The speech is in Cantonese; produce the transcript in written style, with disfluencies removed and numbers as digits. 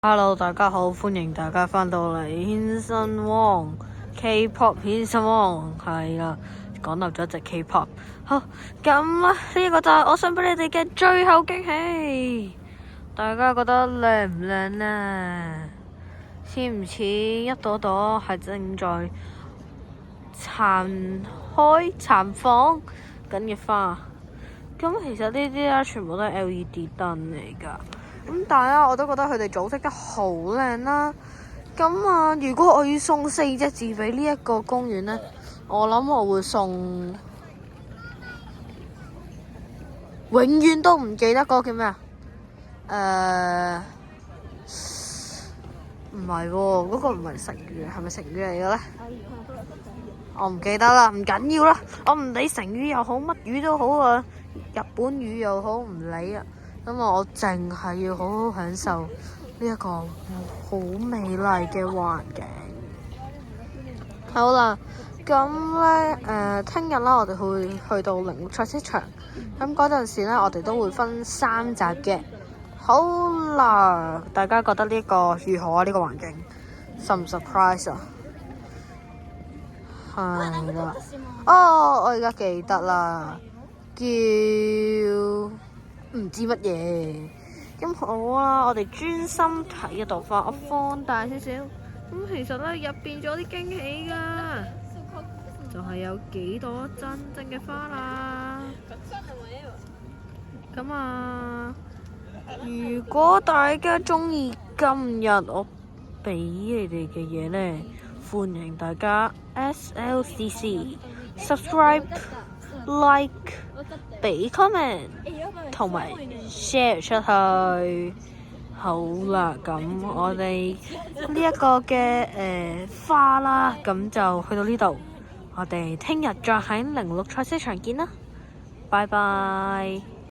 Hello，大家好，歡迎大家翻到嚟軒新汪 K-pop 軒新汪，係啦，講漏咗隻 K-pop。好，咁呢個就係我想俾你哋嘅最後驚喜。大家覺得靚唔靚呢？似唔似一朵朵係正在綻放緊嘅花？咁其實呢啲咧全部都係 LED 燈嚟㗎。咁但係我都覺得佢哋組織得好靚啦。咁如果我要送4隻字俾呢一個公園呢，我諗我會送永遠都唔記得嗰個叫咩啊？唔係喎，嗰個唔係成語，係咪成語嚟嘅呢？我唔記得啦，唔緊要啦，我唔理成語又好，乜語都好啊，日本語又好，唔理啊。咁我淨係要好好享受呢一個好美麗嘅環境。好啦，咁呢，聽日啦，我哋會去到06賽車場。咁嗰陣時呢，我哋都會分3集嘅。好啦，大家覺得呢個如何啊？呢個環境唔 surprise 啊？係啦。我而家記得啦，叫唔知乜嘢。咁好啊，我哋專心睇一朵花，我放大少少。咁其實呢，入邊仲有啲驚喜㗎，就係有幾朵真正嘅花啦。咁如果大家中意今日我俾你哋嘅嘢呢，歡迎大家 SLCC subscribe like 俾 comment 同埋 share 出去。好啦，咁我哋呢一個嘅花啦，咁就去到呢度。我哋聽日再喺06賽車場見啦，拜拜。